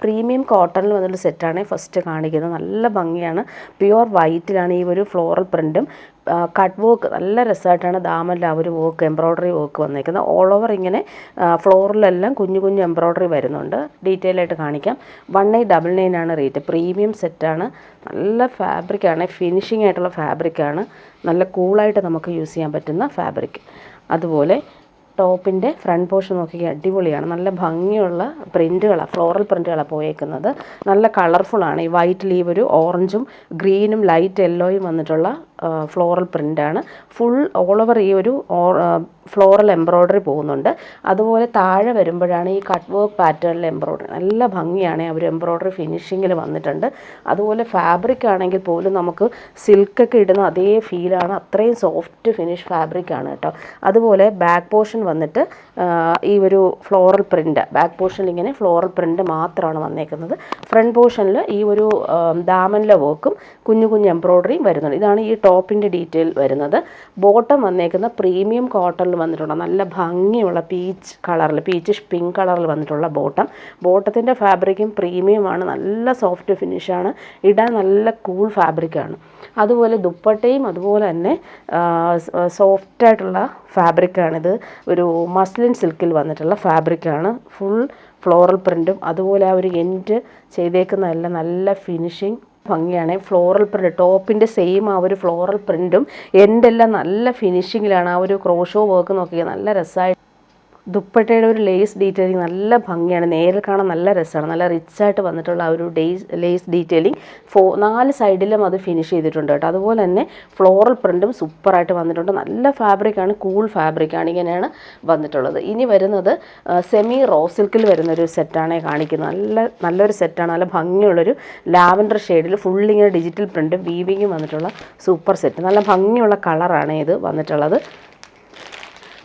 Premium കോട്ടണിൽ വന്നൊരു സെറ്റാണ് ഫസ്റ്റ് കാണിക്കുന്നത്. നല്ല ഭംഗിയാണ്. പ്യുവർ വൈറ്റിലാണ് ഈ ഒരു ഫ്ലോറൽ പ്രിൻറ്റും കട്ട് വർക്ക് നല്ല രസമായിട്ടാണ് ദാമല്ല ആ ഒരു വർക്ക് എംബ്രോയ്ഡറി വർക്ക് വന്നേക്കുന്നത്. ഓൾ ഓവർ ഇങ്ങനെ ഫ്ലോറിലെല്ലാം കുഞ്ഞു കുഞ്ഞു എംബ്രോയ്ഡറി വരുന്നുണ്ട്. ഡീറ്റെയിൽ ആയിട്ട് കാണിക്കാം. 1899 ആണ് റേറ്റ്. പ്രീമിയം സെറ്റാണ്. നല്ല ഫാബ്രിക്കാണ്, ഫിനിഷിംഗ് ആയിട്ടുള്ള ഫാബ്രിക്കാണ്. നല്ല കൂളായിട്ട് നമുക്ക് യൂസ് ചെയ്യാൻ പറ്റുന്ന ഫാബ്രിക്. അതുപോലെ ടോപ്പിൻ്റെ ഫ്രണ്ട് പോർഷൻ നോക്കി അടിപൊളിയാണ്. നല്ല ഭംഗിയുള്ള പ്രിൻറ്റുകളാണ്, ഫ്ലോറൽ പ്രിൻറ്റുകളാണ് പോയേക്കുന്നത്. നല്ല കളർഫുള്ളാണ്. ഈ വൈറ്റിൽ ഈ ഒരു ഓറഞ്ചും ഗ്രീനും ലൈറ്റ് യെല്ലോയും വന്നിട്ടുള്ള ഫ്ലോറൽ പ്രിൻ്റാണ്. ഫുൾ ഓൾ ഓവർ ഈ ഒരു ഫ്ലോറൽ എംബ്രോയ്ഡറി പോകുന്നുണ്ട്. അതുപോലെ താഴെ വരുമ്പോഴാണ് ഈ കട്ട് വർക്ക് പാറ്റേണിൽ എംബ്രോയ്ഡറി. നല്ല ഭംഗിയാണ്. ആ ഒരു എംബ്രോയ്ഡറി ഫിനിഷിങ്ങിൽ വന്നിട്ടുണ്ട്. അതുപോലെ ഫാബ്രിക് ആണെങ്കിൽ പോലും നമുക്ക് സിൽക്കൊക്കെ ഇടുന്ന അതേ ഫീലാണ്. അത്രയും സോഫ്റ്റ് ഫിനിഷ് ഫാബ്രിക്കാണ് കേട്ടോ. അതുപോലെ ബാക്ക് പോർഷൻ വന്നിട്ട് ഈ ഒരു ഫ്ലോറൽ പ്രിൻ്റ്, ബാക്ക് പോർഷനിൽ ഇങ്ങനെ ഫ്ലോറൽ പ്രിൻ്റ് മാത്രമാണ് വന്നേക്കുന്നത്. ഫ്രണ്ട് പോർഷനിൽ ഈ ഒരു ദാമനിലെ വർക്കും കുഞ്ഞു കുഞ്ഞു എംബ്രോയ്ഡറിയും വരുന്നുണ്ട്. ഇതാണ് ഈ ടോപ്പിൻ്റെ ഡീറ്റെയിൽ വരുന്നത്. ബോട്ടം വന്നേക്കുന്ന പ്രീമിയം കോട്ടണിൽ വന്നിട്ടുള്ള നല്ല ഭംഗിയുള്ള പീച്ച് കളറിൽ, പീച്ചിഷ് പിങ്ക് കളറിൽ വന്നിട്ടുള്ള ബോട്ടത്തിൻ്റെ ഫാബ്രിക്കും പ്രീമിയമാണ്. നല്ല സോഫ്റ്റ് ഫിനിഷാണ്. ഇടാൻ നല്ല കൂൾ ഫാബ്രിക്കാണ്. അതുപോലെ ദുപ്പട്ടയും അതുപോലെ തന്നെ സോഫ്റ്റായിട്ടുള്ള ഫാബ്രിക്കാണിത്. ഒരു മസ്ലിൻ സിൽക്കിൽ വന്നിട്ടുള്ള ഫാബ്രിക്കാണ്. ഫുൾ ഫ്ലോറൽ പ്രിൻറ്റും അതുപോലെ ആ ഒരു എൻഡ് ചെയ്തേക്കുന്നതെല്ലാം നല്ല ഫിനിഷിങ് ഭംഗിയാണ്. ഫ്ലോറൽ പ്രിൻറ്റ് ടോപ്പിൻ്റെ സെയിം ആ ഒരു ഫ്ലോറൽ പ്രിൻറ്റും എൻഡെല്ലാം നല്ല ഫിനിഷിങ്ങിലാണ്. ആ ഒരു ക്രോഷോ വർക്ക് നോക്കിയാൽ നല്ല രസമായി. ദുപ്പട്ടയുടെ ഒരു ലേസ് ഡീറ്റെയിലിംഗ് നല്ല ഭംഗിയാണ്. നേരിൽ കാണാൻ നല്ല രസമാണ്. നല്ല റിച്ചായിട്ട് വന്നിട്ടുള്ള ആ ഒരു ലേസ് ഡീറ്റെയിലിംഗ് 4 സൈഡിലും അത് ഫിനിഷ് ചെയ്തിട്ടുണ്ട് കേട്ടോ. അതുപോലെ തന്നെ ഫ്ലോറൽ പ്രിൻറ്റും സൂപ്പറായിട്ട് വന്നിട്ടുണ്ട്. നല്ല ഫാബ്രിക്കാണ്, കൂൾ ഫാബ്രിക്കാണ്. ഇങ്ങനെയാണ് വന്നിട്ടുള്ളത്. ഇനി വരുന്നത് സെമി റോ സിൽക്കിൽ വരുന്നൊരു സെറ്റാണ് കാണിക്കുന്നത്. നല്ലൊരു സെറ്റാണ്. നല്ല ഭംഗിയുള്ളൊരു ലാവൻഡർ ഷെയ്ഡിൽ ഫുള്ളിങ്ങനെ ഡിജിറ്റൽ പ്രിൻറ്റും വീവിങ്ങും വന്നിട്ടുള്ള സൂപ്പർ സെറ്റ്. നല്ല ഭംഗിയുള്ള കളറാണ് ഇത് വന്നിട്ടുള്ളത്.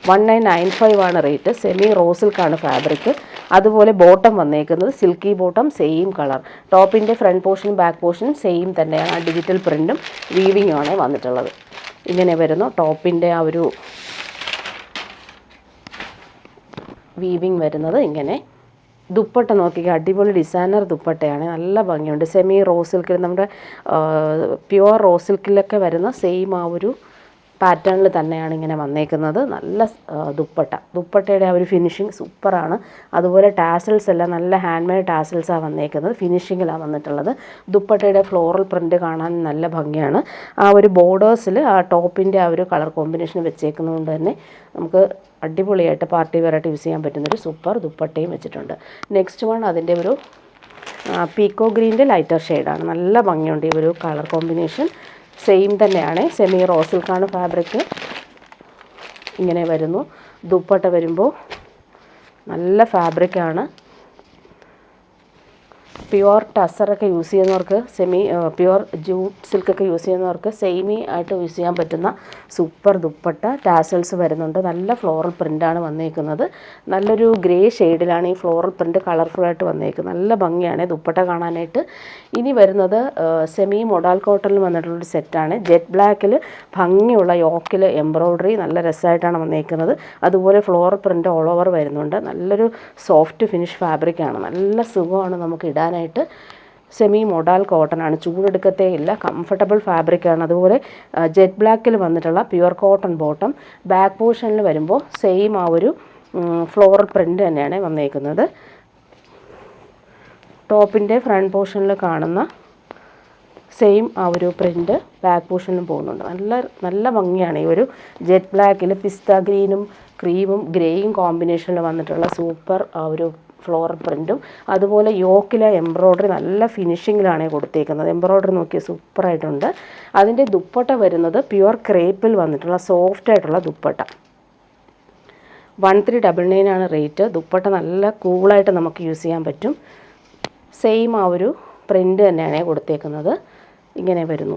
1995 ആണ് റേറ്റ്. സെമി റോ സിൽക്കാണ് ഫാബ്രിക്. അതുപോലെ ബോട്ടം വന്നേക്കുന്നത് സിൽക്കി ബോട്ടം, സെയിം കളർ. ടോപ്പിൻ്റെ ഫ്രണ്ട് പോർഷനും ബാക്ക് പോർഷനും സെയിം തന്നെയാണ്. ആ ഡിജിറ്റൽ പ്രിൻറ്റും വീവിങ്ങും ആണ് വന്നിട്ടുള്ളത്. ഇങ്ങനെ വരുന്നു ടോപ്പിൻ്റെ ആ ഒരു വീവിങ് വരുന്നത്. ഇങ്ങനെ ദുപ്പട്ട നോക്കിക്കുക, അടിപൊളി ഡിസൈനർ ദുപ്പട്ടയാണ്. നല്ല ഭംഗിയുണ്ട്. സെമി റോ സിൽക്കിൽ, നമ്മുടെ പ്യുവർ റോ സിൽക്കിലൊക്കെ വരുന്ന സെയിം ആ ഒരു പാറ്റേണിൽ തന്നെയാണ് ഇങ്ങനെ വന്നേക്കുന്നത്. നല്ല ദുപ്പട്ടയുടെ ആ ഒരു ഫിനിഷിങ് സൂപ്പറാണ്. അതുപോലെ ടാസൽസ് എല്ലാം നല്ല ഹാൻഡ് മെയ്ഡ് ടാസൽസാണ് വന്നേക്കുന്നത്. ഫിനിഷിങ്ങിലാണ് വന്നിട്ടുള്ളത്. ദുപ്പട്ടയുടെ ഫ്ലോറൽ പ്രിൻറ്റ് കാണാൻ നല്ല ഭംഗിയാണ്. ആ ഒരു ബോർഡേഴ്സിൽ ആ ടോപ്പിൻ്റെ ആ ഒരു കളർ കോമ്പിനേഷൻ വെച്ചേക്കുന്നതുകൊണ്ട് തന്നെ നമുക്ക് അടിപൊളിയായിട്ട് പാർട്ടി വെയറായിട്ട് യൂസ് ചെയ്യാൻ പറ്റുന്നൊരു സൂപ്പർ ദുപ്പട്ടയും വെച്ചിട്ടുണ്ട്. നെക്സ്റ്റ് വൺ അതിൻ്റെ ഒരു പീക്കോ ഗ്രീൻ്റെ ലൈറ്റർ ഷെയ്ഡാണ്. നല്ല ഭംഗിയുണ്ട് ഈ ഒരു കളർ കോമ്പിനേഷൻ. സെയിം തന്നെയാണ്. സെമി റോ സിൽക്കാണ് ഫാബ്രിക്. ഇങ്ങനെ വരുന്നു. ദുപ്പട്ട വരുമ്പോൾ നല്ല ഫാബ്രിക്കാണ്. പ്യുവർ ടസറൊക്കെ യൂസ് ചെയ്യുന്നവർക്ക്, പ്യുവർ ജൂട്ട് സിൽക്കൊക്കെ യൂസ് ചെയ്യുന്നവർക്ക് സെയിമി ആയിട്ട് യൂസ് ചെയ്യാൻ പറ്റുന്ന സൂപ്പർ ദുപ്പട്ട. ടാസൽസ് വരുന്നുണ്ട്. നല്ല ഫ്ലോറൽ പ്രിൻ്റാണ് വന്നേക്കുന്നത്. നല്ലൊരു ഗ്രേ ഷെയ്ഡിലാണ് ഈ ഫ്ലോറൽ പ്രിൻറ്റ് കളർഫുള്ളായിട്ട് വന്നേക്കുന്നത്. നല്ല ഭംഗിയാണ് ദുപ്പട്ട കാണാനായിട്ട്. ഇനി വരുന്നത് സെമി മൊഡാൽ കോട്ടണിൽ വന്നിട്ടുള്ളൊരു സെറ്റാണ്. ജെറ്റ് ബ്ലാക്കിൽ ഭംഗിയുള്ള യോക്കിൽ എംബ്രോയ്ഡറി നല്ല രസമായിട്ടാണ് വന്നേക്കുന്നത്. അതുപോലെ ഫ്ലോറൽ പ്രിൻറ്റ് ഓൾ ഓവർ വരുന്നുണ്ട്. നല്ലൊരു സോഫ്റ്റ് ഫിനിഷ് ഫാബ്രിക്കാണ്. നല്ല സുഖമാണ് നമുക്ക് ഇടാനായിട്ട്. സെമി മൊഡാൽ കോട്ടൺ ആണ്. ചൂടെടുക്കത്തേ ഇല്ല. കംഫർട്ടബിൾ ഫാബ്രിക്കാണ്. അതുപോലെ ജെറ്റ് ബ്ലാക്കിൽ വന്നിട്ടുള്ള പ്യുവർ കോട്ടൺ ബോട്ടം. ബാക്ക് പോർഷനിൽ വരുമ്പോൾ സെയിം ആ ഒരു ഫ്ലോറൽ പ്രിൻ്റ് തന്നെയാണ് വന്നേക്കുന്നത്. ടോപ്പിൻ്റെ ഫ്രണ്ട് പോർഷനിൽ കാണുന്ന സെയിം ആ ഒരു പ്രിൻ്റ് ബാക്ക് പോർഷനിലും പോകുന്നുണ്ട്. നല്ല ഭംഗിയാണ്. ഈ ഒരു ജെറ്റ് ബ്ലാക്കിൽ പിസ്ത ഗ്രീനും ക്രീമും ഗ്രേയും കോമ്പിനേഷനിൽ വന്നിട്ടുള്ള സൂപ്പർ ആ ഒരു ഫ്ലോറൽ പ്രിൻറ്റും. അതുപോലെ യോക്കിലെ എംബ്രോയ്ഡറി നല്ല ഫിനിഷിങ്ങിലാണ് കൊടുത്തേക്കുന്നത്. എംബ്രോയ്ഡറി നോക്കിയാൽ സൂപ്പറായിട്ടുണ്ട്. അതിൻ്റെ ദുപ്പട്ട വരുന്നത് പ്യുവർ ക്രേപ്പിൽ വന്നിട്ടുള്ള സോഫ്റ്റായിട്ടുള്ള ദുപ്പട്ട. 1399 ആണ് റേറ്റ്. ദുപ്പട്ട നല്ല കൂളായിട്ട് നമുക്ക് യൂസ് ചെയ്യാൻ പറ്റും. സെയിം ആ ഒരു പ്രിൻ്റ് തന്നെയാണ് കൊടുത്തേക്കുന്നത്. ഇങ്ങനെ വരുന്നു.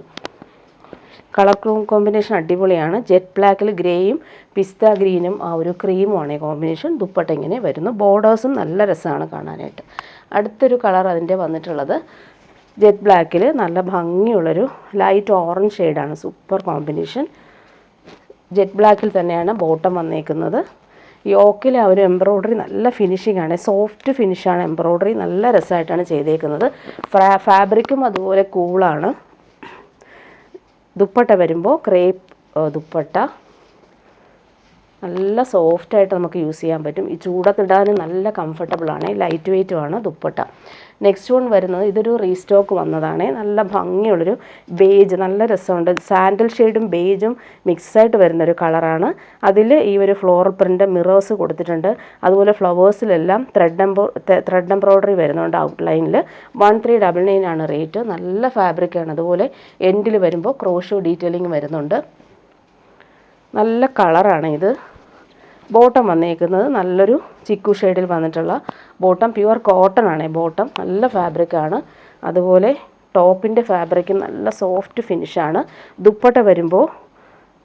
കളർ കോമ്പിനേഷൻ അടിപൊളിയാണ്. ജെറ്റ് ബ്ലാക്കിൽ ഗ്രേയും പിസ്ത ഗ്രീനും ആ ഒരു ക്രീമുമാണ് കോമ്പിനേഷൻ. ദുപ്പട്ട ഇങ്ങനെ വരുന്നു. ബോർഡേഴ്സും നല്ല രസമാണ് കാണാനായിട്ട്. അടുത്തൊരു കളർ അതിൻ്റെ വന്നിട്ടുള്ളത് ജെറ്റ് ബ്ലാക്കിൽ നല്ല ഭംഗിയുള്ളൊരു ലൈറ്റ് ഓറഞ്ച് ഷെയ്ഡാണ്. Super combination. ജെറ്റ് ബ്ലാക്കിൽ തന്നെയാണ് ബോട്ടം വന്നേക്കുന്നത്. യോക്കിൽ ആ ഒരു എംബ്രോയ്ഡറി നല്ല ഫിനിഷിംഗ് ആണ്, സോഫ്റ്റ് ഫിനിഷാണ് എംബ്രോയ്ഡറി, നല്ല രസമായിട്ടാണ് ചെയ്തേക്കുന്നത്. ഫാബ്രിക്കും അതുപോലെ കൂളാണ്. ദുപ്പട്ട വരുമ്പോൾ ക്രേപ്പ് ദുപ്പട്ട, നല്ല സോഫ്റ്റായിട്ട് നമുക്ക് യൂസ് ചെയ്യാൻ പറ്റും. ഈ ചൂടത്തിടാനും നല്ല കംഫർട്ടബിളാണ്, ലൈറ്റ് വെയ്റ്റുമാണ് ദുപ്പട്ട. നെക്സ്റ്റ് വൺ വരുന്നത് ഇതൊരു റീസ്റ്റോക്ക് വന്നതാണ്. നല്ല ഭംഗിയുള്ളൊരു ബേജ്, നല്ല രസമുണ്ട്. സാൻഡൽ ഷെയ്ഡും ബേജും മിക്സായിട്ട് വരുന്നൊരു കളറാണ്. അതിൽ ഈ ഒരു ഫ്ലോറൽ പ്രിൻ്റ് മിറേഴ്സ് കൊടുത്തിട്ടുണ്ട്. അതുപോലെ ഫ്ലവേഴ്സിലെല്ലാം ത്രെഡ് എംബ്രോയ്ഡറി വരുന്നുണ്ട് ഔട്ട്ലൈനിൽ. 1399 ആണ് റേറ്റ്. നല്ല ഫാബ്രിക്കാണ്. അതുപോലെ എൻഡിൽ വരുമ്പോൾ ക്രോഷോ ഡീറ്റെയിലിംഗ് വരുന്നുണ്ട്. നല്ല കളറാണ് ഇത്. ബോട്ടം വന്നേക്കുന്നത് നല്ലൊരു ചിക്കു ഷെയ്ഡിൽ വന്നിട്ടുള്ള ബോട്ടം, പ്യുവർ കോട്ടൺ ആണ് ബോട്ടം, നല്ല ഫാബ്രിക്കാണ്. അതുപോലെ ടോപ്പിൻ്റെ ഫാബ്രിക്ക് നല്ല സോഫ്റ്റ് ഫിനിഷാണ്. ദുപ്പട്ട വരുമ്പോൾ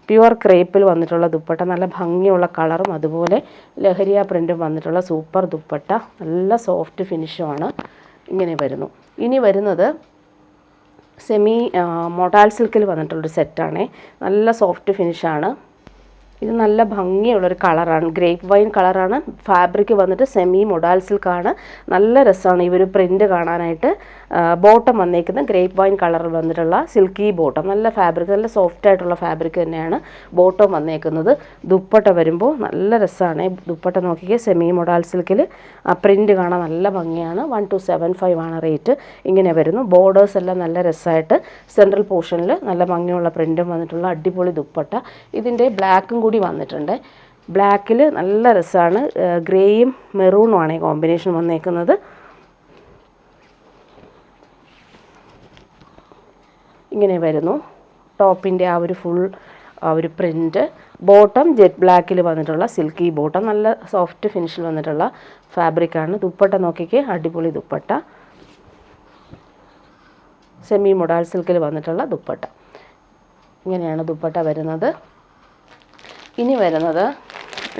പ്യുവർ ക്രേപ്പിൽ വന്നിട്ടുള്ള ദുപ്പട്ട, നല്ല ഭംഗിയുള്ള കളറും അതുപോലെ ലഹരിയ പ്രിൻറ്റും വന്നിട്ടുള്ള സൂപ്പർ ദുപ്പട്ട, നല്ല സോഫ്റ്റ് ഫിനിഷുമാണ്. ഇങ്ങനെ വരുന്നു. ഇനി വരുന്നത് സെമി മൊഡാൽ സിൽക്കിൽ വന്നിട്ടുള്ളൊരു സെറ്റാണ്. നല്ല സോഫ്റ്റ് ഫിനിഷാണ്. ഇത് നല്ല ഭംഗിയുള്ളൊരു കളറാണ്, ഗ്രേപ്പ് വൈൻ കളറാണ്. ഫാബ്രിക് വന്നിട്ട് സെമി മൊഡാൽ സിൽക്കാണ്. നല്ല രസമാണ് ഈ ഒരു പ്രിൻ്റ് കാണാനായിട്ട്. ബോട്ടം വന്നേക്കുന്ന ഗ്രേപ്പ് വൈൻ കളറിൽ വന്നിട്ടുള്ള സിൽക്കി ബോട്ടം, നല്ല ഫാബ്രിക്, നല്ല സോഫ്റ്റ് ആയിട്ടുള്ള ഫാബ്രിക് തന്നെയാണ് ബോട്ടം വന്നേക്കുന്നത്. ദുപ്പട്ട വരുമ്പോൾ നല്ല രസമാണ്. ദുപ്പട്ട നോക്കിക്കേ, സെമി മൊഡാൽ സിൽക്കിൽ പ്രിൻ്റ് കാണാൻ നല്ല ഭംഗിയാണ്. 1275 ആണ് റേറ്റ്. ഇങ്ങനെ വരുന്നു. ബോർഡേഴ്സ് എല്ലാം നല്ല രസമായിട്ട് സെൻട്രൽ പോർഷനിൽ നല്ല ഭംഗിയുള്ള പ്രിൻറ്റും വന്നിട്ടുള്ള അടിപൊളി ദുപ്പട്ട. ഇതിൻ്റെ ബ്ലാക്കും കൂടി വന്നിട്ടുണ്ട്. ബ്ലാക്കിൽ നല്ല രസമാണ്. ഗ്രേയും മെറൂണുമാണ് ഈ കോമ്പിനേഷൻ വന്നേക്കുന്നത്. ഇങ്ങനെ വരുന്നു ടോപ്പിൻ്റെ ആ ഒരു ഫുൾ ആ ഒരു പ്രിൻറ്റ്. ബോട്ടം ജെറ്റ് ബ്ലാക്കിൽ വന്നിട്ടുള്ള സിൽക്കി ബോട്ടം, നല്ല സോഫ്റ്റ് ഫിനിഷിൽ വന്നിട്ടുള്ള ഫാബ്രിക്കാണ്. ദുപ്പട്ട നോക്കിക്ക്, അടിപൊളി ദുപ്പട്ട, സെമി മൊഡാൽ സിൽക്കിൽ വന്നിട്ടുള്ള ദുപ്പട്ട. ഇങ്ങനെയാണ് ദുപ്പട്ട വരുന്നത്. ഇനി വരുന്നത്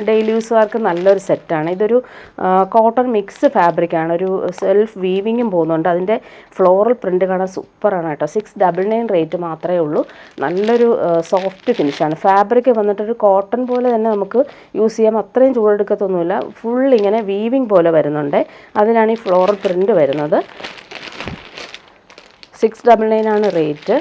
ഡെയിലി യൂസുകാർക്ക് നല്ലൊരു സെറ്റാണ്. ഇതൊരു കോട്ടൺ മിക്സ് ഫാബ്രിക്കാണ്. ഒരു സെൽഫ് വീവിങ്ങും പോകുന്നുണ്ട്. അതിൻ്റെ ഫ്ലോറൽ പ്രിൻ്റ് കാണാൻ സൂപ്പറാണ് കേട്ടോ. 699 റേറ്റ് മാത്രമേ ഉള്ളൂ. നല്ലൊരു സോഫ്റ്റ് ഫിനിഷാണ്. ഫാബ്രിക് വന്നിട്ടൊരു കോട്ടൺ പോലെ തന്നെ നമുക്ക് യൂസ് ചെയ്യാം, അത്രയും ചൂടെടുക്കത്തൊന്നുമില്ല. ഫുൾ ഇങ്ങനെ വീവിങ് പോലെ വരുന്നുണ്ട്. അതിനാണ് ഈ ഫ്ലോറൽ പ്രിൻ്റ് വരുന്നത്. 699 ആണ് റേറ്റ്.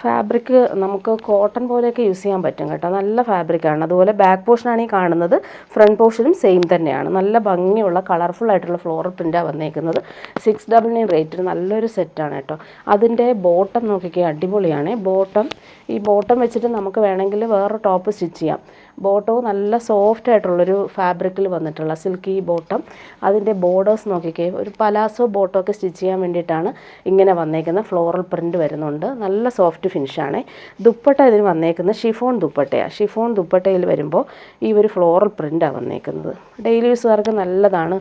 ഫാബ്രിക് നമുക്ക് കോട്ടൺ പോലെയൊക്കെ യൂസ് ചെയ്യാൻ പറ്റും കേട്ടോ. നല്ല ഫാബ്രിക്കാണ്. അതുപോലെ ബാക്ക് പോർഷനാണ് ഈ കാണുന്നത്. ഫ്രണ്ട് പോർഷനും സെയിം തന്നെയാണ്. നല്ല ഭംഗിയുള്ള കളർഫുൾ ആയിട്ടുള്ള ഫ്ലോറൽ പ്രിൻ്റാണ് വന്നേക്കുന്നത്. 699 റേറ്റിന് നല്ലൊരു സെറ്റാണ് കേട്ടോ. അതിൻ്റെ ബോട്ടം നോക്കിക്കേ, അടിപൊളിയാണ് ബോട്ടം. ഈ ബോട്ടം വെച്ചിട്ട് നമുക്ക് വേണമെങ്കിൽ വേറെ ടോപ്പ് സ്റ്റിച്ച് ചെയ്യാം. ബോട്ടവും നല്ല സോഫ്റ്റ് ആയിട്ടുള്ളൊരു ഫാബ്രിക്കിൽ വന്നിട്ടുള്ള സിൽക്കി ബോട്ടം. അതിൻ്റെ ബോർഡേഴ്സ് നോക്കിക്കേ, ഒരു പലാസോ ബോട്ടം ഒക്കെ സ്റ്റിച്ച് ചെയ്യാൻ വേണ്ടിയിട്ടാണ് ഇങ്ങനെ വന്നേക്കുന്ന ഫ്ലോറൽ പ്രിൻ്റ് വരുന്നുണ്ട്. നല്ല സോഫ്റ്റ് ഫിനിഷാണ്. ദുപ്പട്ട ഇതിന് വന്നേക്കുന്നത് ഷിഫോൺ ദുപ്പട്ടയാണ്. ഷിഫോൺ ദുപ്പട്ടയിൽ വരുമ്പോൾ ഈ ഒരു ഫ്ലോറൽ പ്രിൻ്റാണ് വന്നേക്കുന്നത്. ഡെയിലി യൂസുകാർക്ക് നല്ലതാണ്.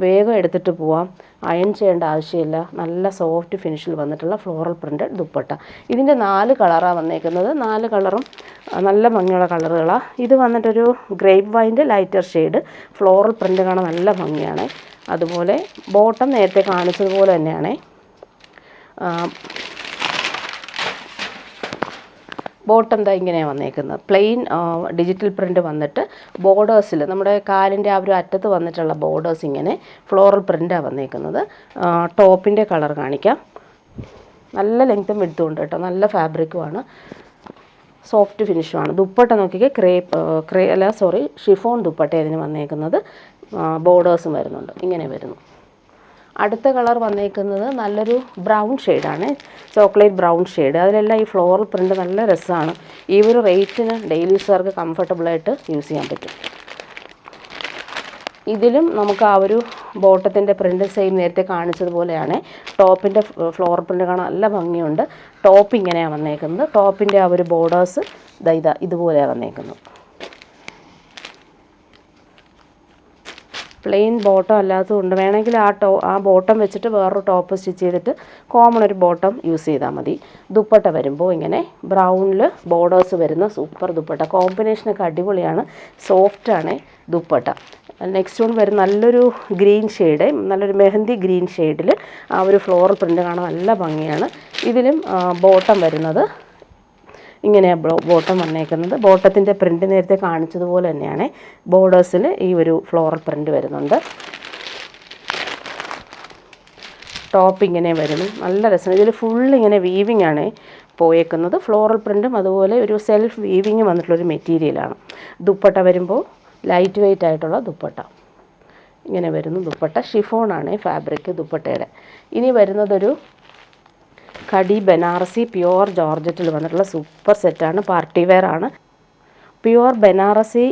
വേഗം എടുത്തിട്ട് പോവാം, അയൺ ചെയ്യേണ്ട ആവശ്യമില്ല. നല്ല സോഫ്റ്റ് ഫിനിഷിൽ വന്നിട്ടുള്ള ഫ്ലോറൽ പ്രിൻ്റ് ദുപ്പട്ട. ഇതിൻ്റെ 4 കളറാണ് വന്നേക്കുന്നത്. 4 കളറും നല്ല ഭംഗിയുള്ള കളറുകളാണ്. ഇത് വന്നിട്ടൊരു ഗ്രേപ്പ് വൈൻ്റെ ലൈറ്റർ ഷെയ്ഡ്. ഫ്ലോറൽ പ്രിൻ്റ് കാണാൻ നല്ല ഭംഗിയാണ്. അതുപോലെ ബോട്ടം നേരത്തെ കാണിച്ചതുപോലെ തന്നെയാണ്. ബോട്ടം എന്താ ഇങ്ങനെയാണ് വന്നേക്കുന്നത്. പ്ലെയിൻ ഡിജിറ്റൽ പ്രിൻ്റ് വന്നിട്ട് ബോർഡേഴ്സിൽ നമ്മുടെ കാലിൻ്റെ ആ ഒരു അറ്റത്ത് വന്നിട്ടുള്ള ബോർഡേഴ്സ് ഇങ്ങനെ ഫ്ലോറൽ പ്രിൻ്റാണ് വന്നേക്കുന്നത്. ടോപ്പിൻ്റെ കളർ കാണിക്കാം. നല്ല ലെങ്ത്തും വിഡ്ത്തും കേട്ടോ. നല്ല ഫാബ്രിക്കുമാണ്, സോഫ്റ്റ് ഫിനിഷുമാണ്. ദുപ്പട്ട നോക്കിക്കേ, ഷിഫോൺ ദുപ്പട്ട ഇതിന് വന്നേക്കുന്നത്. ബോർഡേഴ്സും വരുന്നുണ്ട്. ഇങ്ങനെ വരുന്നു. അടുത്ത കളർ വന്നേക്കുന്നത് നല്ലൊരു ബ്രൗൺ ഷെയ്ഡാണ്, ചോക്ലേറ്റ് ബ്രൗൺ ഷെയ്ഡ്. അതിലെല്ലാം ഈ ഫ്ലോറൽ പ്രിൻ്റ് നല്ല രസമാണ്. ഈ ഒരു റേറ്റിന് ഡെയിലി യൂസുകാർക്ക് കംഫർട്ടബിളായിട്ട് യൂസ് ചെയ്യാൻ പറ്റും. ഇതിലും നമുക്ക് ആ ഒരു ബോട്ടത്തിൻ്റെ പ്രിൻ്റ് സെയിം നേരത്തെ കാണിച്ചതുപോലെയാണ്. ടോപ്പിൻ്റെ ഫ്ലോറൽ പ്രിൻ്റ് കാണാൻ നല്ല ഭംഗിയുണ്ട്. ടോപ്പ് ഇങ്ങനെയാണ് വന്നേക്കുന്നത്. ടോപ്പിൻ്റെ ആ ഒരു ബോർഡേഴ്സ് ഇതുപോലെയാണ് വന്നേക്കുന്നത്. പ്ലെയിൻ ബോട്ടം അല്ലാത്തതുകൊണ്ട് വേണമെങ്കിൽ ആ ബോട്ടം വെച്ചിട്ട് വേറൊരു ടോപ്പ് സ്റ്റിച്ച് ചെയ്തിട്ട് കോമൺ ഒരു ബോട്ടം യൂസ് ചെയ്താൽ മതി. ദുപ്പട്ട വരുമ്പോൾ ഇങ്ങനെ ബ്രൗണിൽ ബോർഡേഴ്സ് വരുന്ന സൂപ്പർ ദുപ്പട്ട. കോമ്പിനേഷനൊക്കെ അടിപൊളിയാണ്, സോഫ്റ്റാണ് ദുപ്പട്ട. നെക്സ്റ്റ് വൺ വരുന്ന നല്ലൊരു ഗ്രീൻ ഷെയ്ഡ്, നല്ലൊരു മെഹന്തി ഗ്രീൻ ഷെയ്ഡിൽ ആ ഒരു ഫ്ലോറൽ പ്രിൻ്റ് കാണാൻ നല്ല ഭംഗിയാണ്. ഇതിലും ബോട്ടം വരുന്നത് ഇങ്ങനെയാണ് ബോട്ടം വന്നേക്കുന്നത്. ബോട്ടത്തിൻ്റെ പ്രിൻ്റ് നേരത്തെ കാണിച്ചതുപോലെ തന്നെയാണ് ബോർഡേഴ്സിൽ ഈ ഒരു ഫ്ലോറൽ പ്രിൻ്റ് വരുന്നുണ്ട്. ടോപ്പ് ഇങ്ങനെ വരുന്നു, നല്ല രസമാണ്. ഇതിൽ ഫുൾ ഇങ്ങനെ വീവിങ് ആണ് പോയേക്കുന്നത്. ഫ്ലോറൽ പ്രിൻറ്റും അതുപോലെ ഒരു സെൽഫ് വീവിങ് വന്നിട്ടുള്ളൊരു മെറ്റീരിയലാണ്. ദുപ്പട്ട വരുമ്പോൾ ലൈറ്റ് വെയ്റ്റ് ആയിട്ടുള്ള ദുപ്പട്ട ഇങ്ങനെ വരുന്നു. ദുപ്പട്ട ഷിഫോണാണ് ഫാബ്രിക് ദുപ്പട്ടയുടെ. ഇനി വരുന്നതൊരു കടി ബനാറസി പ്യുവർ ജോർജറ്റിൽ വന്നിട്ടുള്ള സൂപ്പർ സെറ്റാണ്. പാർട്ടി വെയർ ആണ്. പ്യുവർ ബനാറസി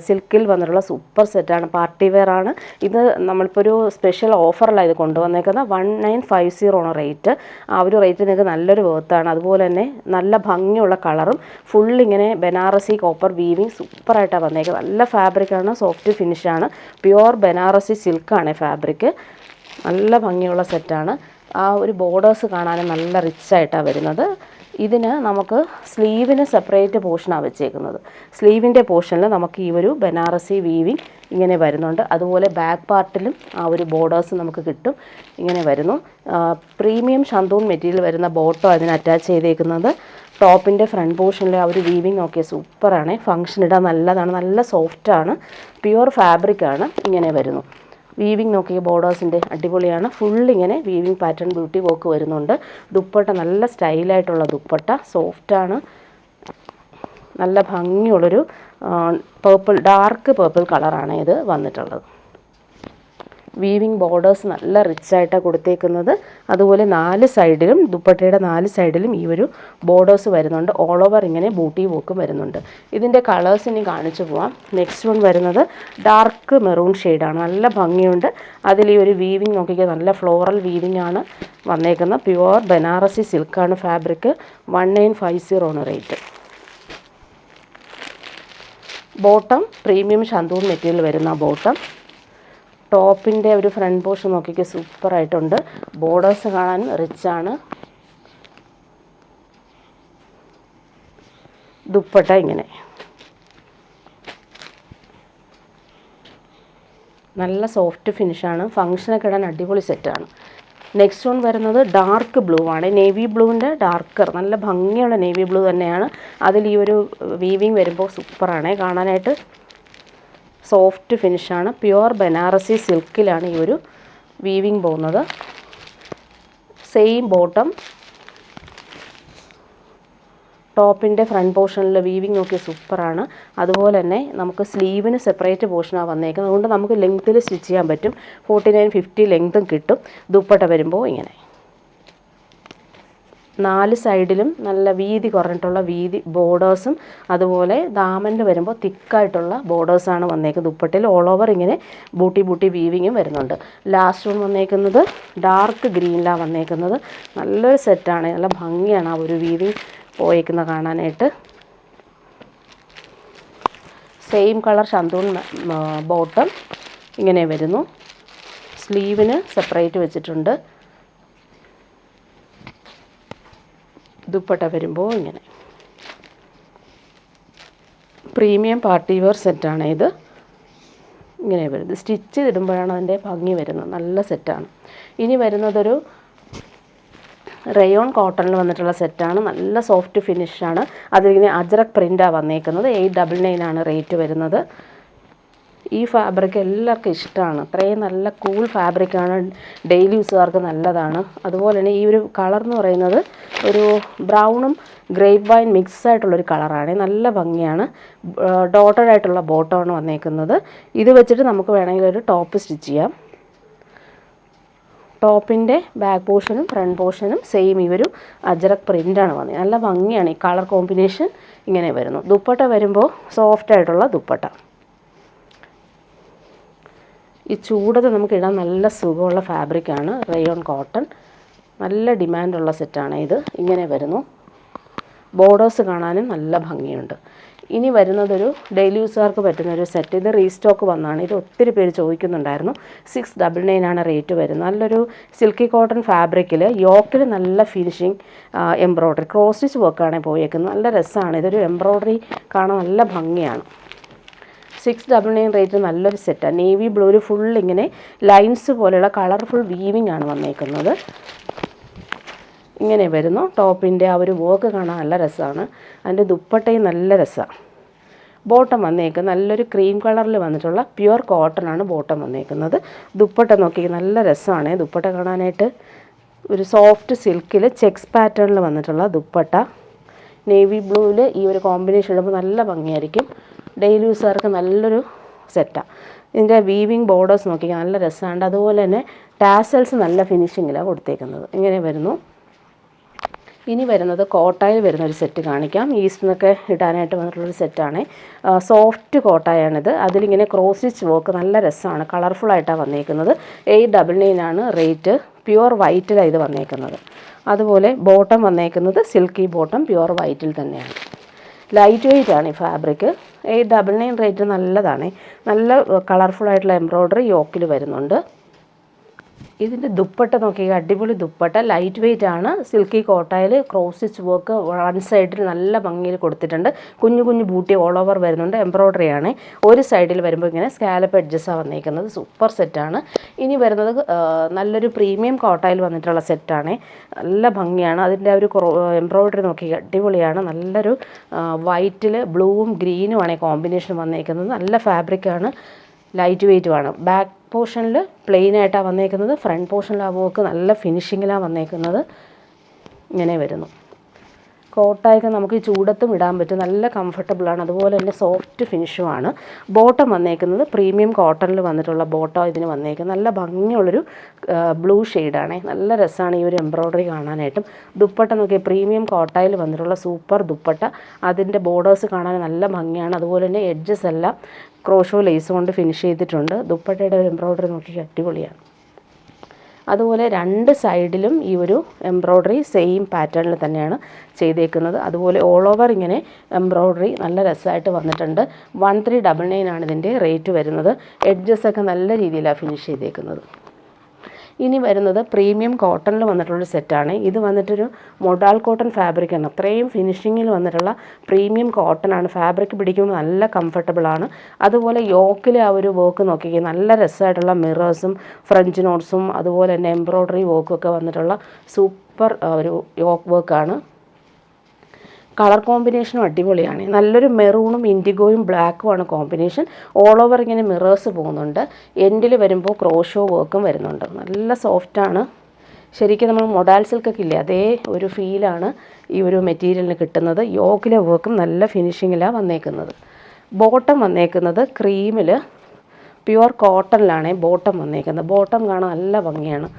സിൽക്കിൽ വന്നിട്ടുള്ള സൂപ്പർ സെറ്റാണ്. പാർട്ടി വെയർ ആണ്. ഇത് നമ്മളിപ്പോൾ ഒരു സ്പെഷ്യൽ ഓഫറിലാണ് ഇത് കൊണ്ടുവന്നേക്കുന്നത്. 1950 ആണ് റേറ്റ്. ആ ഒരു റേറ്റ് നിങ്ങൾക്ക് നല്ലൊരു വേർത്താണ്. അതുപോലെ തന്നെ നല്ല ഭംഗിയുള്ള കളറും ഫുള്ളിങ്ങനെ ബനാറസി കോപ്പർ വീവിങ് സൂപ്പറായിട്ടാണ് വന്നേക്കുന്നത്. നല്ല ഫാബ്രിക്കാണ്, സോഫ്റ്റ് ഫിനിഷാണ്. പ്യുവർ ബനാറസി സിൽക്കാണ് ഫാബ്രിക്. നല്ല ഭംഗിയുള്ള സെറ്റാണ്. ആ ഒരു ബോർഡേഴ്സ് കാണാനും നല്ല റിച്ചായിട്ടാണ് വരുന്നത്. ഇതിന് നമുക്ക് സ്ലീവിന് സെപ്പറേറ്റ് പോർഷനാണ് വെച്ചേക്കുന്നത്. സ്ലീവിൻ്റെ പോർഷനിൽ നമുക്ക് ഈ ഒരു ബനാറസി വീവിങ് ഇങ്ങനെ വരുന്നുണ്ട്. അതുപോലെ ബാക്ക് പാർട്ടിലും ആ ഒരു ബോർഡേഴ്സ് നമുക്ക് കിട്ടും. ഇങ്ങനെ വരുന്നു. പ്രീമിയം ഷന്തൂൺ മെറ്റീരിയൽ വരുന്ന ബോട്ടോ അതിന് അറ്റാച്ച് ചെയ്തേക്കുന്നത്. ടോപ്പിൻ്റെ ഫ്രണ്ട് പോർഷനിൽ ആ ഒരു വീവിങ് നോക്കിയാൽ സൂപ്പറാണ്. ഫങ്ഷൻ ഇടാൻ നല്ലതാണ്, നല്ല സോഫ്റ്റാണ്, പ്യുവർ ഫാബ്രിക്കാണ്. ഇങ്ങനെ വരുന്നു. വീവിങ് നോക്കിയ ബോർഡേഴ്സിൻ്റെ അടിപൊളിയാണ്. ഫുള്ളിങ്ങനെ വീവിങ് പാറ്റേൺ ബ്യൂട്ടി വർക്ക് വരുന്നുണ്ട്. ദുപ്പട്ട നല്ല സ്റ്റൈലായിട്ടുള്ള ദുപ്പട്ട, സോഫ്റ്റാണ്, നല്ല ഭംഗിയുള്ളൊരു പേർപ്പിൾ, ഡാർക്ക് പേർപ്പിൾ കളറാണ് ഇത് വന്നിട്ടുള്ളത്. വീവിങ് ബോർഡേഴ്സ് നല്ല റിച്ചായിട്ടാണ് കൊടുത്തേക്കുന്നത്. അതുപോലെ 4 സൈഡിലും ദുപ്പട്ടയുടെ 4 സൈഡിലും ഈ ഒരു ബോർഡേഴ്സ് വരുന്നുണ്ട്. ഓൾ ഓവർ ഇങ്ങനെ ബൂട്ടി വർക്ക് വരുന്നുണ്ട്. ഇതിൻ്റെ കളേഴ്സ് ഇനി കാണിച്ചു പോവാം. നെക്സ്റ്റ് വൺ വരുന്നത് ഡാർക്ക് മെറൂൺ ഷെയ്ഡാണ്. നല്ല ഭംഗിയുണ്ട്. അതിൽ ഈ ഒരു വീവിങ് നോക്കിയാൽ നല്ല ഫ്ലോറൽ വീവിങ് ആണ് വന്നേക്കുന്നത്. പ്യുവർ ബനാറസി സിൽക്കാണ് ഫാബ്രിക്. 1950 ആണ് റേറ്റ്. ബോട്ടം പ്രീമിയം ഷന്തൂൺ മെറ്റീരിയൽ വരുന്ന ബോട്ടം. ടോപ്പിൻ്റെ ഒരു ഫ്രണ്ട് പോർഷൻ നോക്കിയൊക്കെ സൂപ്പറായിട്ടുണ്ട്. ബോർഡേഴ്സ് കാണാൻ റിച്ചാണ്. ദുപ്പട്ട ഇങ്ങനെ നല്ല സോഫ്റ്റ് ഫിനിഷാണ്. ഫങ്ഷനൊക്കെ ഇടാൻ അടിപൊളി സെറ്റാണ്. നെക്സ്റ്റ് വൺ വരുന്നത് ഡാർക്ക് ബ്ലൂ ആണ്. നേവി ബ്ലൂവിൻ്റെ ഡാർക്കർ, നല്ല ഭംഗിയുള്ള നേവി ബ്ലൂ തന്നെയാണ്. അതിൽ ഈ ഒരു വീവിങ് വരുമ്പോൾ സൂപ്പറാണ് കാണാനായിട്ട്. സോഫ്റ്റ് ഫിനിഷാണ്. പ്യുവർ ബനാറസി സിൽക്കിലാണ് ഈ ഒരു വീവിങ് പോകുന്നത്. Same bottom. ടോപ്പിൻ്റെ ഫ്രണ്ട് പോർഷനിൽ വീവിങ് നോക്കിയ സൂപ്പറാണ്. അതുപോലെ തന്നെ നമുക്ക് സ്ലീവിന് സെപ്പറേറ്റ് പോർഷനാണ് വന്നേക്കുന്നത്. അതുകൊണ്ട് നമുക്ക് ലെങ്ത്തിൽ സ്റ്റിച്ച് ചെയ്യാൻ പറ്റും. 49-50 ലെങ്ത്തും കിട്ടും. ദുപ്പട്ട വരുമ്പോൾ ഇങ്ങനെ 4 സൈഡിലും നല്ല വീതി കുറഞ്ഞിട്ടുള്ള വീതി ബോർഡേഴ്സും അതുപോലെ ദാമനിൽ വരുമ്പോൾ തിക്കായിട്ടുള്ള ബോർഡേഴ്സാണ് വന്നേക്കുന്നത്. ദുപ്പട്ടയിൽ ഓൾ ഓവർ ഇങ്ങനെ ബൂട്ടി വീവിങ്ങും വരുന്നുണ്ട്. ലാസ്റ്റ് വൺ വന്നേക്കുന്നത് ഡാർക്ക് ഗ്രീനിലാണ് വന്നേക്കുന്നത്. നല്ലൊരു സെറ്റാണ്, നല്ല ഭംഗിയാണ് ആ ഒരു വീവിങ് പോയേക്കുന്ന കാണാനായിട്ട്. സെയിം കളർ ഷന്തൂൺ ബോട്ടം ഇങ്ങനെ വരുന്നു. സ്ലീവിന് സെപ്പറേറ്റ് വെച്ചിട്ടുണ്ട്. ദുപ്പട്ട വരുമ്പോൾ ഇങ്ങനെ പ്രീമിയം പാർട്ടി വെയർ സെറ്റാണ് ഇത്. ഇങ്ങനെ വരുന്നത് സ്റ്റിച്ച് ചെയ്തിടുമ്പോഴാണ് അതിൻ്റെ ഭംഗി വരുന്നത്. നല്ല സെറ്റാണ്. ഇനി വരുന്നതൊരു റയോൺ കോട്ടണിൽ വന്നിട്ടുള്ള സെറ്റാണ്. നല്ല സോഫ്റ്റ് ഫിനിഷാണ്. അതിലിങ്ങനെ അജ്രക് പ്രിൻ്റാണ് വന്നേക്കുന്നത്. 899 ആണ് റേറ്റ് വരുന്നത്. ഈ ഫാബ്രിക് എല്ലാവർക്കും ഇഷ്ടമാണ്. അത്രയും നല്ല കൂൾ ഫാബ്രിക്കാണ്. ഡെയിലി യൂസുകാർക്ക് നല്ലതാണ്. അതുപോലെ തന്നെ ഈ ഒരു കളർ എന്ന് പറയുന്നത് ഒരു ബ്രൗണും ഗ്രേപ്പ് വൈൻ മിക്സ് ആയിട്ടുള്ളൊരു കളറാണ്. നല്ല ഭംഗിയാണ്. ഡോട്ടഡ് ആയിട്ടുള്ള ബോട്ടമാണ് വന്നേക്കുന്നത്. ഇത് വെച്ചിട്ട് നമുക്ക് വേണമെങ്കിൽ ഒരു ടോപ്പ് സ്റ്റിച്ച് ചെയ്യാം. ടോപ്പിൻ്റെ ബാക്ക് പോർഷനും ഫ്രണ്ട് പോർഷനും സെയിം ഈ ഒരു അജ്രക് പ്രിൻ്റാണ് വന്നത്. നല്ല ഭംഗിയാണ്. ഈ കളർ കോമ്പിനേഷൻ ഇങ്ങനെ വരുന്നു. ദുപ്പട്ട വരുമ്പോൾ സോഫ്റ്റായിട്ടുള്ള ദുപ്പട്ട. ഈ ചൂടത്ത് നമുക്ക് ഇടാൻ നല്ല സുഖമുള്ള ഫാബ്രിക്കാണ് റയോൺ കോട്ടൺ. നല്ല ഡിമാൻഡുള്ള സെറ്റാണ് ഇത്. ഇങ്ങനെ വരുന്നു. ബോർഡേഴ്സ് കാണാനും നല്ല ഭംഗിയുണ്ട്. ഇനി വരുന്നതൊരു ഡെയിലി യൂസുകാർക്ക് പറ്റുന്നൊരു സെറ്റ്. ഇത് റീസ്റ്റോക്ക് വന്നതാണ്. ഇത് ഒത്തിരി പേര് ചോദിക്കുന്നുണ്ടായിരുന്നു. 699 ആണ് റേറ്റ് വരുന്നത്. നല്ലൊരു സിൽക്കി കോട്ടൺ ഫാബ്രിക്കിൽ യോക്കിൽ നല്ല ഫിനിഷിങ് എംബ്രോയ്ഡറി ക്രോസ് സ്റ്റിച്ച് വർക്കാണ് പോയേക്കുന്നത്. നല്ല രസമാണ്. ഇതൊരു എംബ്രോയ്ഡറി കാണാൻ നല്ല ഭംഗിയാണ്. 699 റേറ്റ് നല്ലൊരു സെറ്റാണ്. നേവി ബ്ലൂവിൽ ഫുൾ ഇങ്ങനെ ലൈൻസ് പോലെയുള്ള കളർഫുൾ വീവിംഗ് ആണ് വന്നേക്കുന്നത്. ഇങ്ങനെ വരുന്നു. ടോപ്പിൻ്റെ ആ ഒരു വർക്ക് കാണാൻ നല്ല രസമാണ്. അതിൻ്റെ ദുപ്പട്ടയും നല്ല രസമാണ്. ബോട്ടം വന്നേക്കുന്നത് നല്ലൊരു ക്രീം കളറിൽ വന്നിട്ടുള്ള പ്യുവർ കോട്ടൺ ആണ് ബോട്ടം വന്നേക്കുന്നത്. ദുപ്പട്ട നോക്കി നല്ല രസമാണ് ദുപ്പട്ട കാണാനായിട്ട്. ഒരു സോഫ്റ്റ് സിൽക്കിൽ ചെക്സ് പാറ്റേണിൽ വന്നിട്ടുള്ള ദുപ്പട്ട. നേവി ബ്ലൂവിൽ ഈ ഒരു കോമ്പിനേഷൻ ഇടുമ്പോൾ നല്ല ഭംഗിയായിരിക്കും. ഡെയിലി യൂസുകാർക്ക് നല്ലൊരു സെറ്റാണ്. ഇതിൻ്റെ വീവിങ് ബോർഡേഴ്സ് നോക്കിയാൽ നല്ല രസമുണ്ട്. അതുപോലെ തന്നെ ടാസൽസ് നല്ല ഫിനിഷിങ്ങിലാണ് കൊടുത്തേക്കുന്നത്. ഇങ്ങനെ വരുന്നു. ഇനി വരുന്നത് കോട്ടായിൽ വരുന്ന ഒരു സെറ്റ് കാണിക്കാം. ഈസ്റ്റിനൊക്കെ ഇടാനായിട്ട് വന്നിട്ടുള്ളൊരു സെറ്റാണ്. സോഫ്റ്റ് കോട്ടായാണിത്. അതിലിങ്ങനെ ക്രോസ് സ്റ്റിച്ച് വർക്ക് നല്ല രസമാണ്. കളർഫുള്ളായിട്ടാണ് വന്നേക്കുന്നത്. 899 ആണ് റേറ്റ്. പ്യുവർ വൈറ്റിലാണ് ഇത് വന്നേക്കുന്നത്. അതുപോലെ ബോട്ടം വന്നേക്കുന്നത് സിൽക്കി ബോട്ടം പ്യുവർ വൈറ്റിൽ തന്നെയാണ്. ലൈറ്റ് വെയ്റ്റ് ആണ് ഈ ഫാബ്രിക്. 899 റേറ്റ് നല്ലതാണ്. നല്ല കളർഫുള്ളായിട്ടുള്ള എംബ്രോയ്ഡറി യോക്കിൽ വരുന്നുണ്ട്. ഇതിൻ്റെ ദുപ്പട്ട നോക്കി അടിപൊളി ദുപ്പട്ട. ലൈറ്റ് വെയ്റ്റ് ആണ്. Silky കോട്ടായിൽ cross stitch work one സൈഡിൽ നല്ല ഭംഗിയിൽ കൊടുത്തിട്ടുണ്ട്. കുഞ്ഞു കുഞ്ഞു ബൂട്ടി ഓൾ ഓവർ വരുന്നുണ്ട്. എംബ്രോയ്ഡറി ആണ്. ഒരു സൈഡിൽ വരുമ്പോൾ ഇങ്ങനെ സ്കാലപ്പ് എഡ്ജസാണ് വന്നിരിക്കുന്നത്. സൂപ്പർ സെറ്റാണ്. ഇനി വരുന്നത് നല്ലൊരു പ്രീമിയം കോട്ടായിൽ വന്നിട്ടുള്ള സെറ്റാണ്. നല്ല ഭംഗിയാണ്. അതിൻ്റെ ഒരു എംബ്രോയ്ഡറി നോക്കി അടിപൊളിയാണ്. നല്ലൊരു വൈറ്റിൽ ബ്ലൂവും ഗ്രീനുമാണ് കോമ്പിനേഷൻ വന്നിരിക്കുന്നത്. നല്ല ഫാബ്രിക്കാണ്. ലൈറ്റ് വെയ്റ്റുമാണ്. ബാക്ക് പോർഷനിൽ പ്ലെയിൻ ആയിട്ടാണ് വന്നേക്കുന്നത്. ഫ്രണ്ട് പോർഷനിൽ ആ വർക്ക് നല്ല ഫിനിഷിങ്ങിലാണ് വന്നേക്കുന്നത്. ഇങ്ങനെ വരുന്നു. കോട്ടായൊക്കെ നമുക്ക് ചൂടത്തും ഇടാൻ പറ്റും. നല്ല കംഫർട്ടബിളാണ്. അതുപോലെ തന്നെ സോഫ്റ്റ് ഫിനിഷുമാണ്. ബോട്ടം വന്നേക്കുന്നത് പ്രീമിയം കോട്ടണിൽ വന്നിട്ടുള്ള ബോട്ടം ഇതിന് വന്നേക്കുന്നത്. നല്ല ഭംഗിയുള്ളൊരു ബ്ലൂ ഷെയ്ഡാണ്. നല്ല രസമാണ് ഈ ഒരു എംബ്രോയ്ഡറി കാണാനായിട്ടും. ദുപ്പട്ട നോക്കിയാൽ പ്രീമിയം കോട്ടായിൽ വന്നിട്ടുള്ള സൂപ്പർ ദുപ്പട്ട. അതിൻ്റെ ബോർഡേഴ്സ് കാണാൻ നല്ല ഭംഗിയാണ്. അതുപോലെ തന്നെ എഡ്ജസ് എല്ലാം ക്രോഷോ ലേസ് കൊണ്ട് ഫിനിഷ് ചെയ്തിട്ടുണ്ട്. ദുപ്പട്ടയുടെ ഒരു എംബ്രോയ്ഡറി നോക്കി അടിപൊളിയാണ്. അതുപോലെ രണ്ട് സൈഡിലും ഈ ഒരു എംബ്രോയ്ഡറി സെയിം പാറ്റേണിൽ തന്നെയാണ് ചെയ്തേക്കുന്നത്. അതുപോലെ ഓൾ ഓവർ ഇങ്ങനെ എംബ്രോയ്ഡറി നല്ല രസമായിട്ട് വന്നിട്ടുണ്ട്. 1399 ആണ് ഇതിൻ്റെ റേറ്റ് വരുന്നത്. എഡ്ജസൊക്കെ നല്ല രീതിയിലാണ് ഫിനിഷ് ചെയ്തേക്കുന്നത്. ഇനി വരുന്നത് പ്രീമിയം കോട്ടണിൽ വന്നിട്ടുള്ളൊരു സെറ്റാണ്. ഇത് വന്നിട്ടൊരു മൊഡാൾ കോട്ടൺ ഫാബ്രിക്കാണ്. അത്രയും ഫിനിഷിങ്ങിൽ വന്നിട്ടുള്ള പ്രീമിയം കോട്ടണാണ്. ഫാബ്രിക് പിടിക്കുമ്പോൾ നല്ല കംഫർട്ടബിളാണ്. അതുപോലെ യോക്കിലെ ആ ഒരു വർക്ക് നോക്കിക്കുക നല്ല രസമായിട്ടുള്ള മിറേഴ്സും ഫ്രഞ്ച് നോട്ട്സും അതുപോലെ തന്നെ എംബ്രോയ്ഡറി വർക്കൊക്കെ വന്നിട്ടുള്ള സൂപ്പർ ഒരു യോക്ക് വർക്കാണ്. കളർ കോമ്പിനേഷനും അടിപൊളിയാണ്. നല്ലൊരു മെറൂണും ഇൻഡിഗോയും ബ്ലാക്കുമാണ് കോമ്പിനേഷൻ. ഓൾ ഓവർ ഇങ്ങനെ മിറേഴ്സ് പോകുന്നുണ്ട്. എൻഡിൽ വരുമ്പോൾ ക്രോഷോ വർക്കും വരുന്നുണ്ട്. നല്ല സോഫ്റ്റാണ്. ശരിക്കും നമ്മൾ മൊഡാൽ സിൽക്കൊക്കെ ഇല്ലേ അതേ ഒരു ഫീലാണ് ഈ ഒരു മെറ്റീരിയലിന് കിട്ടുന്നത്. യോക്കിലെ വർക്കും നല്ല ഫിനിഷിങ്ങിലാണ് വന്നേക്കുന്നത്. ബോട്ടം വന്നേക്കുന്നത് ക്രീമിൽ പ്യുവർ കോട്ടണിലാണ് ബോട്ടം വന്നേക്കുന്നത്. ബോട്ടം കാണാൻ നല്ല ഭംഗിയാണ്.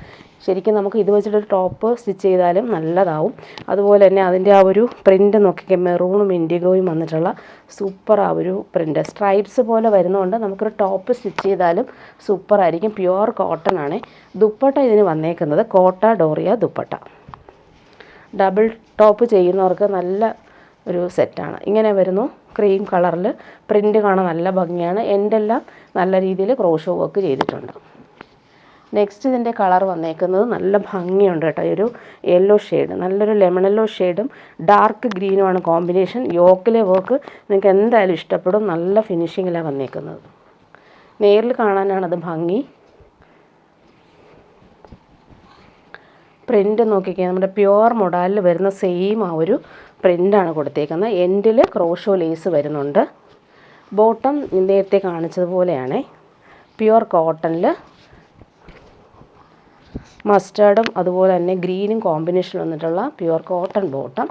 ശരിക്കും നമുക്ക് ഇത് വെച്ചിട്ടൊരു ടോപ്പ് സ്റ്റിച്ച് ചെയ്താലും നല്ലതാവും. അതുപോലെ തന്നെ അതിൻ്റെ ആ ഒരു പ്രിൻ്റ് നോക്കിക്കുക മെറൂണും ഇൻഡിഗോയും വന്നിട്ടുള്ള സൂപ്പർ ആ ഒരു പ്രിൻ്റ് സ്ട്രൈപ്സ് പോലെ വരുന്നതുകൊണ്ട് നമുക്കൊരു ടോപ്പ് സ്റ്റിച്ച് ചെയ്താലും സൂപ്പറായിരിക്കും. പ്യുവർ കോട്ടൺ ആണ്. ദുപ്പട്ട ഇതിന് വന്നേക്കുന്നത് കോട്ട ഡോറിയ ദുപ്പട്ട. ഡബിൾ ടോപ്പ് ചെയ്യുന്നവർക്ക് നല്ല ഒരു സെറ്റാണ്. ഇങ്ങനെ വരുന്നു. ക്രീം കളറിൽ പ്രിൻ്റ് കാണാൻ നല്ല ഭംഗിയാണ്. എൻഡെല്ലാം നല്ല രീതിയിൽ ക്രോഷോ വർക്ക് ചെയ്തിട്ടുണ്ട്. നെക്സ്റ്റ് ഇതിൻ്റെ കളർ വന്നേക്കുന്നത് നല്ല ഭംഗിയുണ്ട് കേട്ടോ. ഒരു യെല്ലോ ഷെയ്ഡ് നല്ലൊരു ലെമൺ യെല്ലോ ഷെയ്ഡും ഡാർക്ക് ഗ്രീനുമാണ് കോമ്പിനേഷൻ. യോക്കിലെ വർക്ക് നിങ്ങൾക്ക് എന്തായാലും ഇഷ്ടപ്പെടും. നല്ല ഫിനിഷിങ്ങിലാണ് വന്നേക്കുന്നത്. നേരിൽ കാണാനാണത് ഭംഗി. പ്രിൻ്റ് നോക്കിക്കുക നമ്മുടെ പ്യുവർ മൊഡാലിൽ വരുന്ന സെയിം ആ ഒരു പ്രിൻ്റാണ് കൊടുത്തേക്കുന്നത്. എൻഡിൽ ക്രോഷോ ലേസ് വരുന്നുണ്ട്. ബോട്ടം നേരത്തെ കാണിച്ചതുപോലെയാണ്. പ്യുവർ കോട്ടണിൽ മസ്റ്റാർഡും അതുപോലെ തന്നെ ഗ്രീനും കോമ്പിനേഷൻ വന്നിട്ടുള്ള പ്യുവർ കോട്ടൺ ബോട്ടം.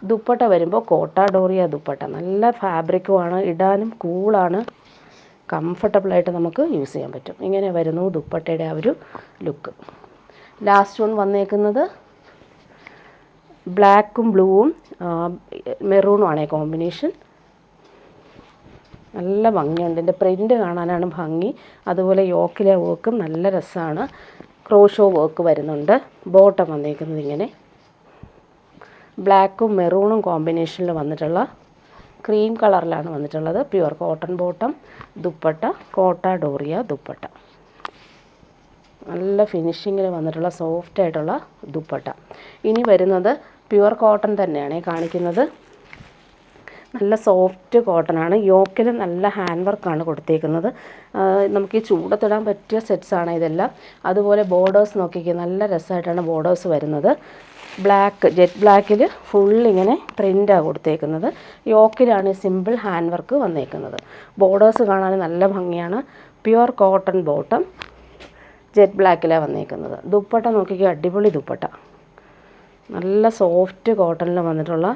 ദുപ്പട്ട വരുമ്പോൾ കോട്ട ഡോറിയ ദുപ്പട്ട. നല്ല ഫാബ്രിക്കുമാണ്. ഇടാനും കൂളാണ്. കംഫർട്ടബിളായിട്ട് നമുക്ക് യൂസ് ചെയ്യാൻ പറ്റും. ഇങ്ങനെ വരുന്നു ദുപ്പട്ടയുടെ ആ ഒരു ലുക്ക്. ലാസ്റ്റ് വൺ വന്നേക്കുന്നത് ബ്ലാക്കും ബ്ലൂവും മെറൂണുമാണ് കോമ്പിനേഷൻ. നല്ല ഭംഗിയുണ്ട്. ഇതിൻ്റെ പ്രിൻ്റ് കാണാനാണ് ഭംഗി. അതുപോലെ യോക്കിലെ വർക്കും നല്ല രസമാണ്. ക്രോഷോ വർക്ക് വരുന്നുണ്ട്. ബോട്ടം വന്നേക്കുന്നത് ഇങ്ങനെ ബ്ലാക്കും മെറൂണും കോമ്പിനേഷനിൽ വന്നിട്ടുള്ള ക്രീം കളറിലാണ് വന്നിട്ടുള്ളത്. Pure cotton bottom. ദുപ്പട്ട കോട്ട ഡോറിയ ദുപ്പട്ട. നല്ല ഫിനിഷിങ്ങിൽ വന്നിട്ടുള്ള സോഫ്റ്റായിട്ടുള്ള ദുപ്പട്ട. ഇനി വരുന്നത് പ്യുവർ കോട്ടൺ തന്നെയാണ് കാണിക്കുന്നത്. നല്ല സോഫ്റ്റ് കോട്ടനാണ്. യോക്കിൽ നല്ല ഹാൻഡ് വർക്കാണ് കൊടുത്തേക്കുന്നത്. നമുക്ക് ഈ ചൂടത്തിടാൻ പറ്റിയ സെറ്റ്സാണ് ഇതെല്ലാം. അതുപോലെ ബോർഡേഴ്സ് നോക്കിക്കുക, നല്ല രസമായിട്ടാണ് ബോർഡേഴ്സ് വരുന്നത്. ബ്ലാക്ക്, ജെറ്റ് ബ്ലാക്കിൽ ഫുള്ളിങ്ങനെ പ്രിൻ്റാണ് കൊടുത്തേക്കുന്നത്. യോക്കിലാണ് സിമ്പിൾ ഹാൻഡ് വർക്ക് വന്നേക്കുന്നത്. ബോർഡേഴ്സ് കാണാൻ നല്ല ഭംഗിയാണ്. പ്യുവർ കോട്ടൺ ബോട്ടം, ജെറ്റ് ബ്ലാക്കിലാണ് വന്നേക്കുന്നത്. ദുപ്പട്ട നോക്കിക്കുക, അടിപൊളി ദുപ്പട്ട, നല്ല സോഫ്റ്റ് കോട്ടണിൽ വന്നിട്ടുള്ള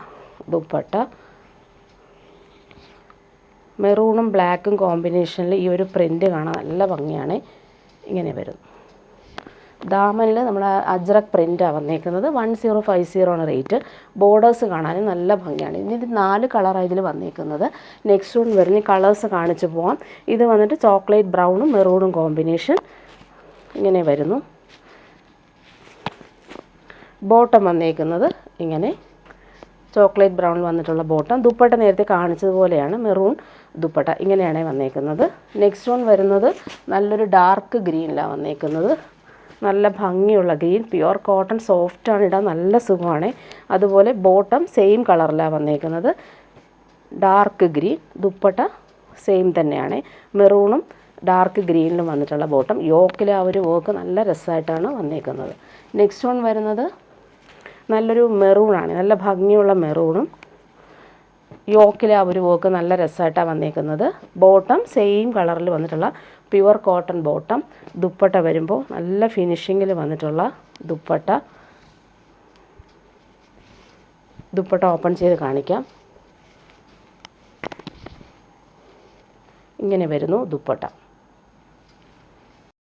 ദുപ്പട്ട. മെറൂണും ബ്ലാക്കും കോമ്പിനേഷനിൽ ഈ ഒരു പ്രിൻ്റ് കാണാൻ നല്ല ഭംഗിയാണ്. ഇങ്ങനെ വരും. ദാമനിൽ നമ്മൾ അജ്രക് പ്രിൻ്റാണ് വന്നേക്കുന്നത്. 1050 ആണ് റേറ്റ്. ബോർഡേഴ്സ് കാണാൻ നല്ല ഭംഗിയാണ്. ഇനി ഇത് 4 കളറാണ് ഇതിൽ വന്നേക്കുന്നത്. നെക്സ്റ്റ് വൺ വരുന്ന കളേഴ്സ് കാണിച്ചു പോവാം. ഇത് വന്നിട്ട് ചോക്ലേറ്റ് ബ്രൗണും മെറൂണും കോമ്പിനേഷൻ ഇങ്ങനെ വരുന്നു. ബോട്ടം വന്നേക്കുന്നത് ഇങ്ങനെ ചോക്ലേറ്റ് ബ്രൗൺ വന്നിട്ടുള്ള ബോട്ടം. ദുപ്പട്ട നേരത്തെ കാണിച്ചതുപോലെയാണ്, മെറൂൺ ദുപ്പട്ട ഇങ്ങനെയാണ് വന്നേക്കുന്നത്. നെക്സ്റ്റ് വൺ വരുന്നത് നല്ലൊരു ഡാർക്ക് ഗ്രീനിലാണ് വന്നേക്കുന്നത്. നല്ല ഭംഗിയുള്ള ഗ്രീൻ, പ്യുവർ കോട്ടൺ, സോഫ്റ്റാണ്, ഇടാൻ നല്ല സുഖമാണ്. അതുപോലെ ബോട്ടം സെയിം കളറിലാണ് വന്നേക്കുന്നത്, ഡാർക്ക് ഗ്രീൻ. ദുപ്പട്ട സെയിം തന്നെയാണ്, മെറൂണും ഡാർക്ക് ഗ്രീനിലും വന്നിട്ടുള്ള ബോട്ടം. യോക്കിൽ ആ ഒരു വർക്ക് നല്ല രസമായിട്ടാണ് വന്നേക്കുന്നത്. നെക്സ്റ്റ് വൺ വരുന്നത് നല്ലൊരു മെറൂണാണ്, നല്ല ഭംഗിയുള്ള മെറൂണും യോക്കിൽ ആ ഒരു വർക്ക് നല്ല രസമായിട്ടാണ് വന്നേക്കുന്നത്. ബോട്ടം സെയിം കളറിൽ വന്നിട്ടുള്ള പ്യുവർ കോട്ടൺ ബോട്ടം. ദുപ്പട്ട വരുമ്പോൾ നല്ല ഫിനിഷിങ്ങിൽ വന്നിട്ടുള്ള ദുപ്പട്ട. ദുപ്പട്ട ഓപ്പൺ ചെയ്ത് കാണിക്കാം. ഇങ്ങനെ വരുന്നു ദുപ്പട്ട.